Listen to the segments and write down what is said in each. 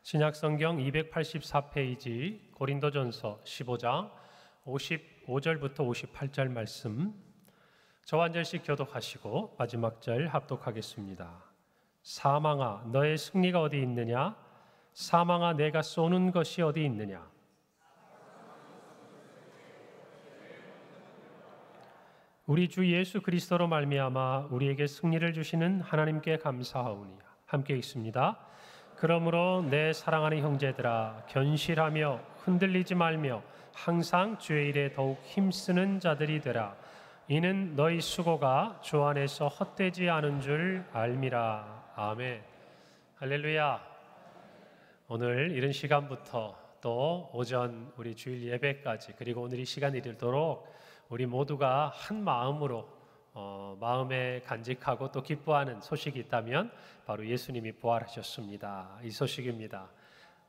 신약성경 284페이지 고린도전서 15장 55절부터 58절 말씀 저와 한 절씩 교독하시고 마지막 절 합독하겠습니다. 사망아 너의 승리가 어디 있느냐? 사망아 내가 쏘는 것이 어디 있느냐? 우리 주 예수 그리스도로 말미암아 우리에게 승리를 주시는 하나님께 감사하오니. 함께 읽습니다. 그러므로 내 사랑하는 형제들아 견실하며 흔들리지 말며 항상 주의 일에 더욱 힘쓰는 자들이 되라. 이는 너희 수고가 주 안에서 헛되지 않은 줄 알미라. 아멘. 할렐루야. 오늘 이런 시간부터 또 오전 우리 주일 예배까지 그리고 오늘 이 시간이 이르도록 우리 모두가 한 마음으로 마음에 간직하고 또 기뻐하는 소식이 있다면 바로 예수님이 부활하셨습니다. 이 소식입니다.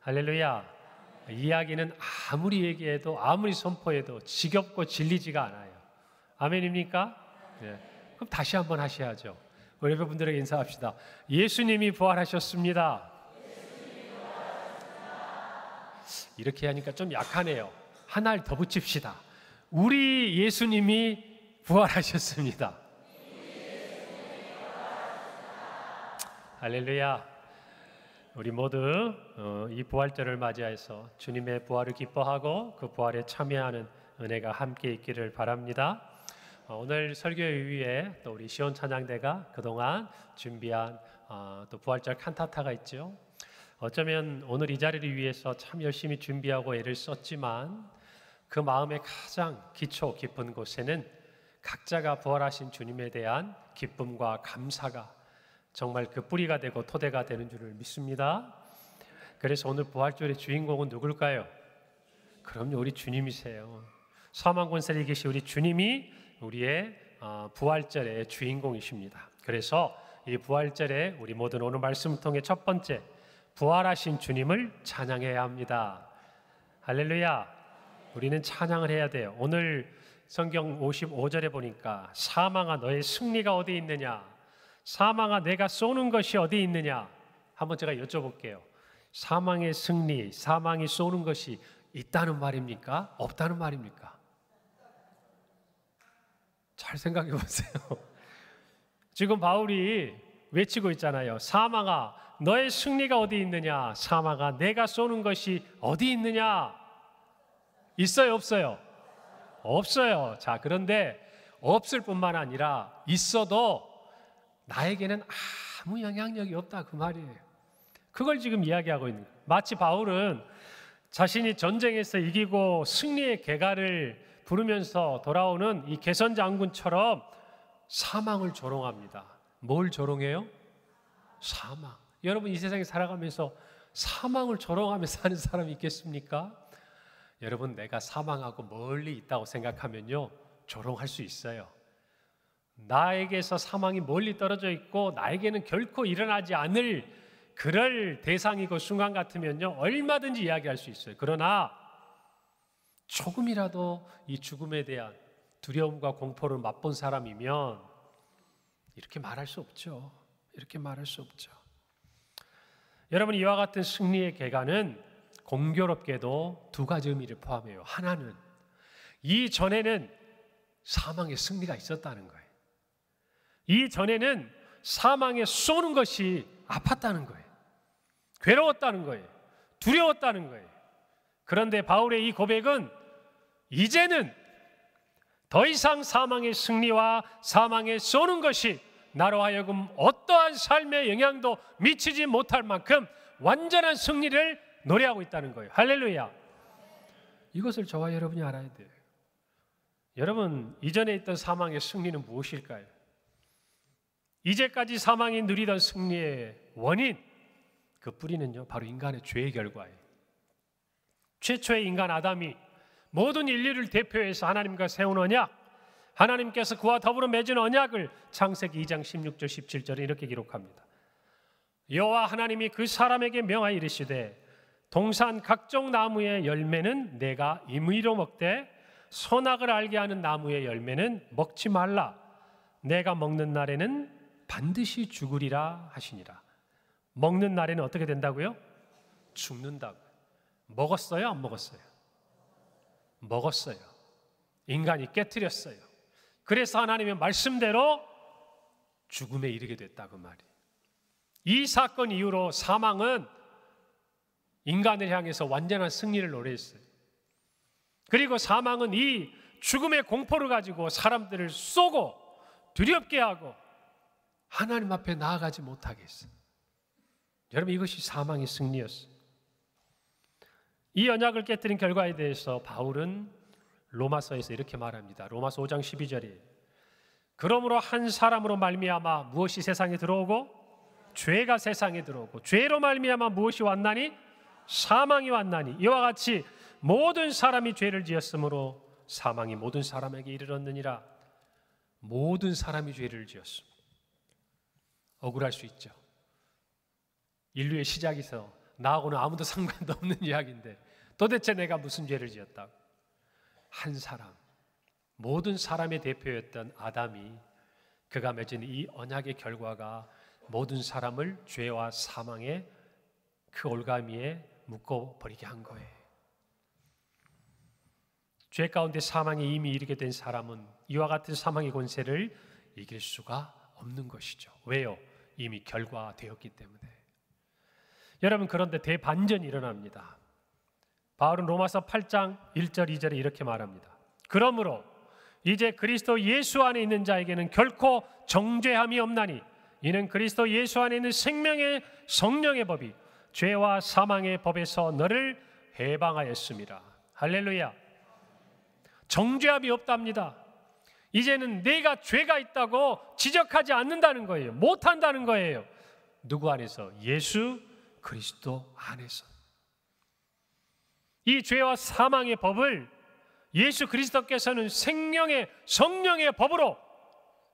할렐루야. 이야기는 아무리 얘기해도 아무리 선포해도 지겹고 질리지가 않아요. 아멘입니까? 네. 그럼 다시 한번 하셔야죠. 우리 여러분들에게 인사합시다. 예수님이 부활하셨습니다. 이렇게 하니까 좀 약하네요. 하나를 더 붙입시다. 우리 예수님이 부활하셨습니다. 할렐루야. 우리 모두 이 부활절을 맞이해서 주님의 부활을 기뻐하고 그 부활에 참여하는 은혜가 함께 있기를 바랍니다. 오늘 설교의 위에 또 우리 시온 찬양대가 그동안 준비한 또 부활절 칸타타가 있죠. 어쩌면 오늘 이 자리를 위해서 참 열심히 준비하고 애를 썼지만 그 마음의 가장 기초 깊은 곳에는 각자가 부활하신 주님에 대한 기쁨과 감사가 정말 그 뿌리가 되고 토대가 되는 줄을 믿습니다. 그래서 오늘 부활절의 주인공은 누굴까요? 그럼요, 우리 주님이세요. 사망 권세에 계신 우리 주님이 우리의 부활절의 주인공이십니다. 그래서 이 부활절에 우리 모두는 오늘 말씀을 통해 첫 번째 부활하신 주님을 찬양해야 합니다. 할렐루야. 우리는 찬양을 해야 돼요. 오늘 성경 55절에 보니까 사망아 너의 승리가 어디 있느냐? 사망아 내가 쏘는 것이 어디 있느냐? 한번 제가 여쭤볼게요. 사망의 승리, 사망이 쏘는 것이 있다는 말입니까? 없다는 말입니까? 잘 생각해 보세요. 지금 바울이 외치고 있잖아요. 사망아 너의 승리가 어디 있느냐? 사망아 내가 쏘는 것이 어디 있느냐? 있어요, 없어요? 없어요. 자, 그런데 없을 뿐만 아니라 있어도 나에게는 아무 영향력이 없다 그 말이에요. 그걸 지금 이야기하고 있는 거예요. 마치 바울은 자신이 전쟁에서 이기고 승리의 개가를 부르면서 돌아오는 이 개선 장군처럼 사망을 조롱합니다. 뭘 조롱해요? 사망. 여러분 이 세상에 살아가면서 사망을 조롱하며 사는 사람이 있겠습니까? 여러분 내가 사망하고 멀리 있다고 생각하면요 조롱할 수 있어요. 나에게서 사망이 멀리 떨어져 있고 나에게는 결코 일어나지 않을 그럴 대상이고 순간 같으면요 얼마든지 이야기할 수 있어요. 그러나 조금이라도 이 죽음에 대한 두려움과 공포를 맛본 사람이면 이렇게 말할 수 없죠. 이렇게 말할 수 없죠. 여러분 이와 같은 승리의 개가는 공교롭게도 두 가지 의미를 포함해요. 하나는 이전에는 사망의 승리가 있었다는 거예요. 이전에는 사망에 쏘는 것이 아팠다는 거예요. 괴로웠다는 거예요. 두려웠다는 거예요. 그런데 바울의 이 고백은 이제는 더 이상 사망의 승리와 사망에 쏘는 것이 나로 하여금 어떠한 삶의 영향도 미치지 못할 만큼 완전한 승리를 노래하고 있다는 거예요. 할렐루야. 이것을 저와 여러분이 알아야 돼요. 여러분 이전에 있던 사망의 승리는 무엇일까요? 이제까지 사망이 누리던 승리의 원인, 그 뿌리는요 바로 인간의 죄의 결과예요. 최초의 인간 아담이 모든 인류를 대표해서 하나님과 세운 언약, 하나님께서 그와 더불어 맺은 언약을 창세기 2장 16절 17절에 이렇게 기록합니다. 여호와 하나님이 그 사람에게 명하여 이르시되 동산 각종 나무의 열매는 내가 임의로 먹되 선악을 알게 하는 나무의 열매는 먹지 말라. 내가 먹는 날에는 반드시 죽으리라 하시니라. 먹는 날에는 어떻게 된다고요? 죽는다고. 먹었어요? 안 먹었어요? 먹었어요. 인간이 깨트렸어요. 그래서 하나님의 말씀대로 죽음에 이르게 됐다고 말이에요. 이 사건 이후로 사망은 인간을 향해서 완전한 승리를 노래했어요. 그리고 사망은 이 죽음의 공포를 가지고 사람들을 쏘고 두렵게 하고 하나님 앞에 나아가지 못하게 했어요. 여러분, 이것이 사망의 승리였어요. 이 언약을 깨뜨린 결과에 대해서 바울은 로마서에서 이렇게 말합니다. 로마서 5장 12절에 그러므로 한 사람으로 말미암아 무엇이 세상에 들어오고 죄가 세상에 들어오고 죄로 말미암아 무엇이 왔나니 사망이 왔나니 이와 같이 모든 사람이 죄를 지었으므로 사망이 모든 사람에게 이르렀느니라. 모든 사람이 죄를 지었습니다. 억울할 수 있죠. 인류의 시작에서 나하고는 아무도 상관도 없는 이야기인데 도대체 내가 무슨 죄를 지었다고. 한 사람, 모든 사람의 대표였던 아담이 그가 맺은 이 언약의 결과가 모든 사람을 죄와 사망의 그 올가미에 묶어버리게 한 거예요. 죄 가운데 사망에 이미 이르게 된 사람은 이와 같은 사망의 권세를 이길 수가 없는 것이죠. 왜요? 이미 결과되었기 때문에. 여러분, 그런데 대반전이 일어납니다. 바울은 로마서 8장 1절 2절에 이렇게 말합니다. 그러므로 이제 그리스도 예수 안에 있는 자에게는 결코 정죄함이 없나니 이는 그리스도 예수 안에 있는 생명의 성령의 법이 죄와 사망의 법에서 너를 해방하였습니다. 할렐루야. 정죄함이 없답니다. 이제는 내가 죄가 있다고 지적하지 않는다는 거예요. 못한다는 거예요. 누구 안에서? 예수 그리스도 안에서. 이 죄와 사망의 법을 예수 그리스도께서는 생명의 성령의 법으로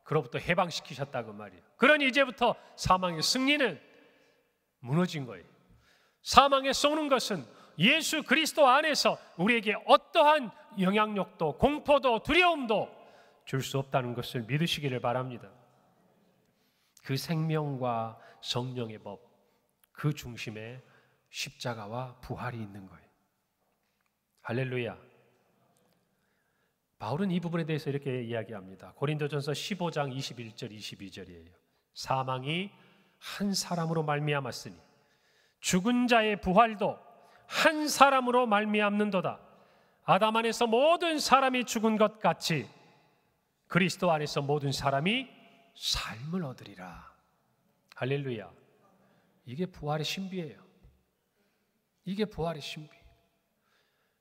그로부터 해방시키셨다고 말이에요. 그러니 이제부터 사망의 승리는 무너진 거예요. 사망에 쏘는 것은 예수 그리스도 안에서 우리에게 어떠한 영향력도 공포도 두려움도 줄 수 없다는 것을 믿으시기를 바랍니다. 그 생명과 성령의 법, 그 중심에 십자가와 부활이 있는 거예요. 할렐루야. 바울은 이 부분에 대해서 이렇게 이야기합니다. 고린도전서 15장 21절 22절이에요. 사망이 한 사람으로 말미암았으니 죽은 자의 부활도 한 사람으로 말미암는도다. 아담 안에서 모든 사람이 죽은 것 같이 그리스도 안에서 모든 사람이 삶을 얻으리라. 할렐루야. 이게 부활의 신비예요. 이게 부활의 신비.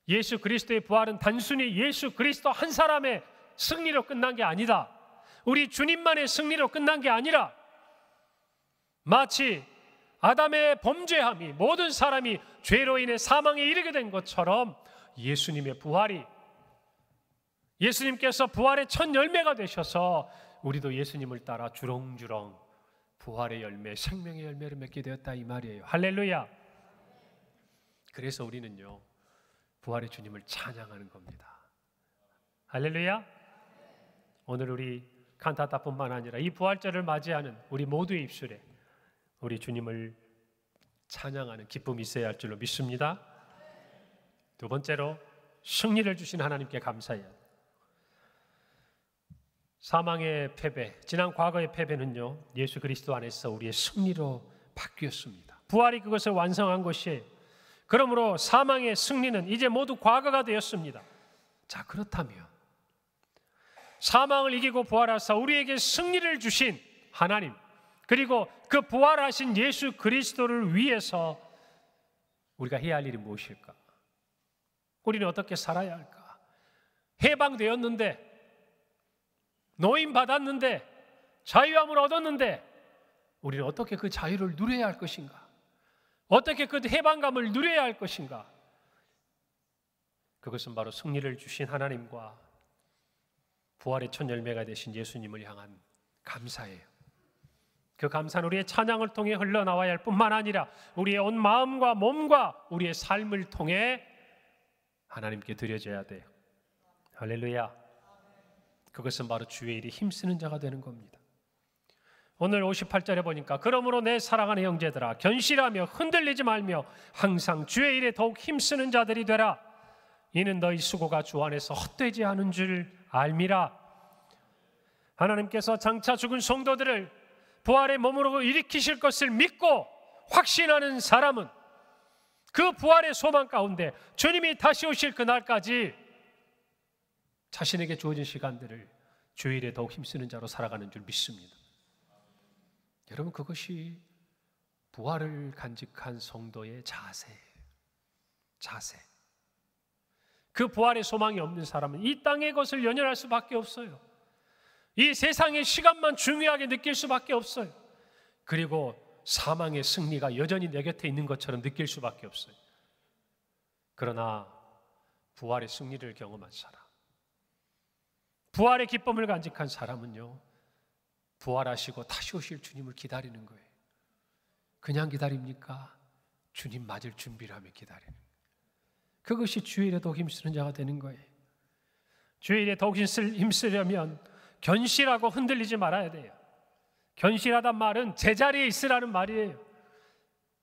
예수 그리스도의 부활은 단순히 예수 그리스도 한 사람의 승리로 끝난 게 아니다. 우리 주님만의 승리로 끝난 게 아니라 마치 아담의 범죄함이 모든 사람이 죄로 인해 사망에 이르게 된 것처럼 예수님의 부활이, 예수님께서 부활의 첫 열매가 되셔서 우리도 예수님을 따라 주렁주렁 부활의 열매, 생명의 열매를 맺게 되었다 이 말이에요. 할렐루야. 그래서 우리는요 부활의 주님을 찬양하는 겁니다. 할렐루야. 오늘 우리 칸타타뿐만 아니라 이 부활절을 맞이하는 우리 모두의 입술에 우리 주님을 찬양하는 기쁨이 있어야 할 줄로 믿습니다. 두 번째로 승리를 주신 하나님께 감사해야 합니다. 사망의 패배, 지난 과거의 패배는요 예수 그리스도 안에서 우리의 승리로 바뀌었습니다. 부활이 그것을 완성한 것이에요. 그러므로 사망의 승리는 이제 모두 과거가 되었습니다. 자, 그렇다면 사망을 이기고 부활하사 우리에게 승리를 주신 하나님, 그리고 그 부활하신 예수 그리스도를 위해서 우리가 해야 할 일이 무엇일까? 우리는 어떻게 살아야 할까? 해방되었는데, 노임받았는데, 자유함을 얻었는데 우리는 어떻게 그 자유를 누려야 할 것인가? 어떻게 그 해방감을 누려야 할 것인가? 그것은 바로 승리를 주신 하나님과 부활의 첫 열매가 되신 예수님을 향한 감사예요. 그 감사는 우리의 찬양을 통해 흘러나와야 할 뿐만 아니라 우리의 온 마음과 몸과 우리의 삶을 통해 하나님께 드려져야 돼요. 할렐루야. 그것은 바로 주의 일에 힘쓰는 자가 되는 겁니다. 오늘 58절에 보니까 그러므로 내 사랑하는 형제들아 견실하며 흔들리지 말며 항상 주의 일에 더욱 힘쓰는 자들이 되라. 이는 너희 수고가 주 안에서 헛되지 않은 줄 알미라. 하나님께서 장차 죽은 성도들을 부활의 몸으로 일으키실 것을 믿고 확신하는 사람은 그 부활의 소망 가운데 주님이 다시 오실 그날까지 자신에게 주어진 시간들을 주의 일에 더욱 힘쓰는 자로 살아가는 줄 믿습니다. 여러분, 그것이 부활을 간직한 성도의 자세예요. 자세. 그 부활의 소망이 없는 사람은 이 땅의 것을 연연할 수밖에 없어요. 이 세상의 시간만 중요하게 느낄 수밖에 없어요. 그리고 사망의 승리가 여전히 내 곁에 있는 것처럼 느낄 수밖에 없어요. 그러나 부활의 승리를 경험한 사람, 부활의 기쁨을 간직한 사람은요, 부활하시고 다시 오실 주님을 기다리는 거예요. 그냥 기다립니까? 주님 맞을 준비를 하며 기다리는 거예요. 그것이 주의 일에 더욱 힘쓰는 자가 되는 거예요. 주의 일에 더욱 힘쓰려면 견실하고 흔들리지 말아야 돼요. 견실하단 말은 제자리에 있으라는 말이에요.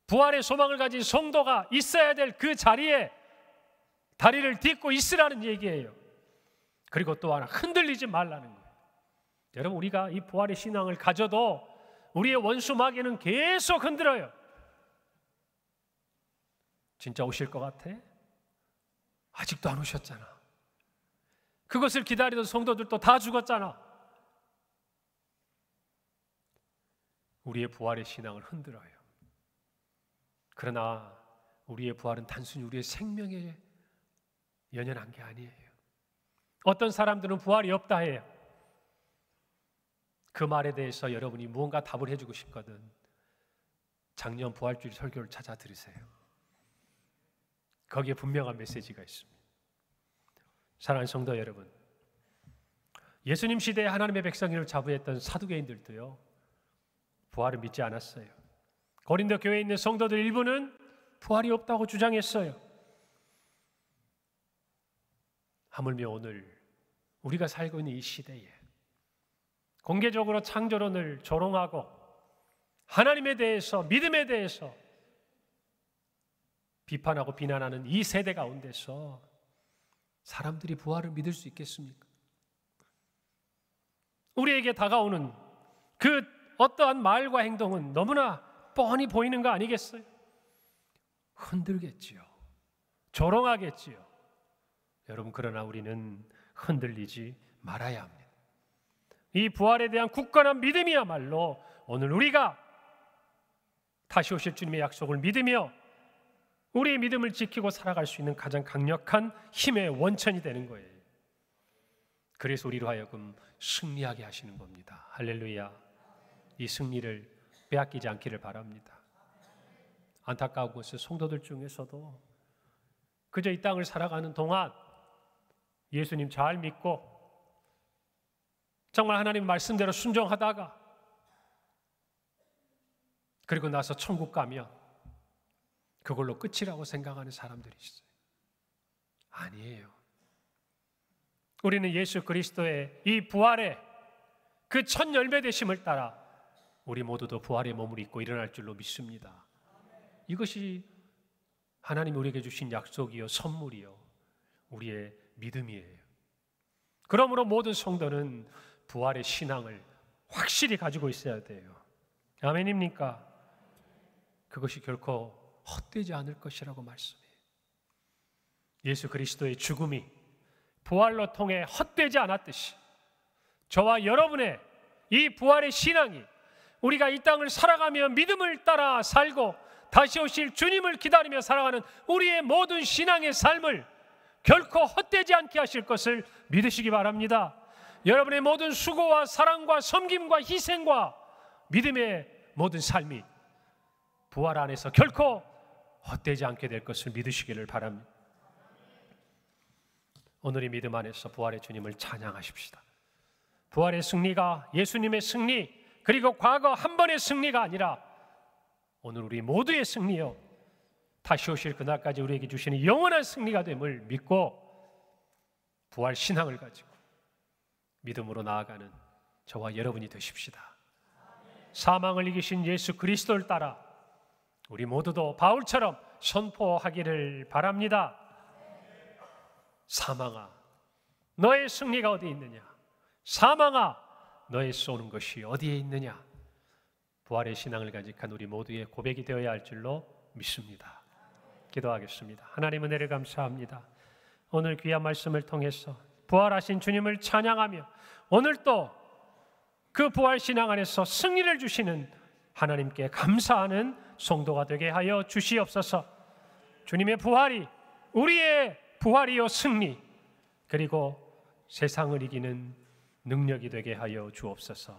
부활의 소망을 가진 성도가 있어야 될 그 자리에 다리를 딛고 있으라는 얘기예요. 그리고 또 하나, 흔들리지 말라는 거예요. 여러분, 우리가 이 부활의 신앙을 가져도 우리의 원수 마귀는 계속 흔들어요. 진짜 오실 것 같아? 아직도 안 오셨잖아. 그것을 기다리던 성도들도 다 죽었잖아. 우리의 부활의 신앙을 흔들어요. 그러나 우리의 부활은 단순히 우리의 생명에 연연한 게 아니에요. 어떤 사람들은 부활이 없다 해요. 그 말에 대해서 여러분이 무언가 답을 해주고 싶거든 작년 부활주일 설교를 찾아 들으세요. 거기에 분명한 메시지가 있습니다. 사랑하는 성도 여러분, 예수님 시대에 하나님의 백성을 자부했던 사두개인들도요, 부활을 믿지 않았어요. 고린도 교회에 있는 성도들 일부는 부활이 없다고 주장했어요. 하물며 오늘 우리가 살고 있는 이 시대에 공개적으로 창조론을 조롱하고 하나님에 대해서, 믿음에 대해서 비판하고 비난하는 이 세대 가운데서 사람들이 부활을 믿을 수 있겠습니까? 우리에게 다가오는 그 어떠한 말과 행동은 너무나 뻔히 보이는 거 아니겠어요? 흔들겠지요. 조롱하겠지요. 여러분, 그러나 우리는 흔들리지 말아야 합니다. 이 부활에 대한 굳건한 믿음이야말로 오늘 우리가 다시 오실 주님의 약속을 믿으며 우리의 믿음을 지키고 살아갈 수 있는 가장 강력한 힘의 원천이 되는 거예요. 그래서 우리로 하여금 승리하게 하시는 겁니다. 할렐루야. 이 승리를 빼앗기지 않기를 바랍니다. 안타까운 것은 성도들 중에서도 그저 이 땅을 살아가는 동안 예수님 잘 믿고 정말 하나님 말씀대로 순종하다가 그리고 나서 천국 가면 그걸로 끝이라고 생각하는 사람들이 있어요. 아니에요. 우리는 예수 그리스도의 이 부활의 그 첫 열매 되심을 따라 우리 모두도 부활의 몸을 입고 일어날 줄로 믿습니다. 이것이 하나님이 우리에게 주신 약속이요, 선물이요, 우리의 믿음이에요. 그러므로 모든 성도는 부활의 신앙을 확실히 가지고 있어야 돼요. 아멘입니까? 그것이 결코 헛되지 않을 것이라고 말씀해요. 예수 그리스도의 죽음이 부활로 통해 헛되지 않았듯이 저와 여러분의 이 부활의 신앙이 우리가 이 땅을 살아가며 믿음을 따라 살고 다시 오실 주님을 기다리며 살아가는 우리의 모든 신앙의 삶을 결코 헛되지 않게 하실 것을 믿으시기 바랍니다. 여러분의 모든 수고와 사랑과 섬김과 희생과 믿음의 모든 삶이 부활 안에서 결코 헛되지 않게 될 것을 믿으시기를 바랍니다. 오늘 이 믿음 안에서 부활의 주님을 찬양하십시다. 부활의 승리가 예수님의 승리, 그리고 과거 한 번의 승리가 아니라 오늘 우리 모두의 승리요, 다시 오실 그날까지 우리에게 주시는 영원한 승리가 됨을 믿고 부활 신앙을 가지고 믿음으로 나아가는 저와 여러분이 되십시다. 사망을 이기신 예수 그리스도를 따라 우리 모두도 바울처럼 선포하기를 바랍니다. 사망아, 너의 승리가 어디에 있느냐? 사망아, 너의 쏘는 것이 어디에 있느냐? 부활의 신앙을 간직한 우리 모두의 고백이 되어야 할 줄로 믿습니다. 기도하겠습니다. 하나님 은혜를 감사합니다. 오늘 귀한 말씀을 통해서 부활하신 주님을 찬양하며 오늘 또 그 부활 신앙 안에서 승리를 주시는 하나님께 감사하는 성도가 되게 하여 주시옵소서. 주님의 부활이 우리의 부활이요 승리, 그리고 세상을 이기는 능력이 되게 하여 주옵소서.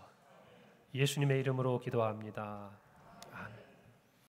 예수님의 이름으로 기도합니다.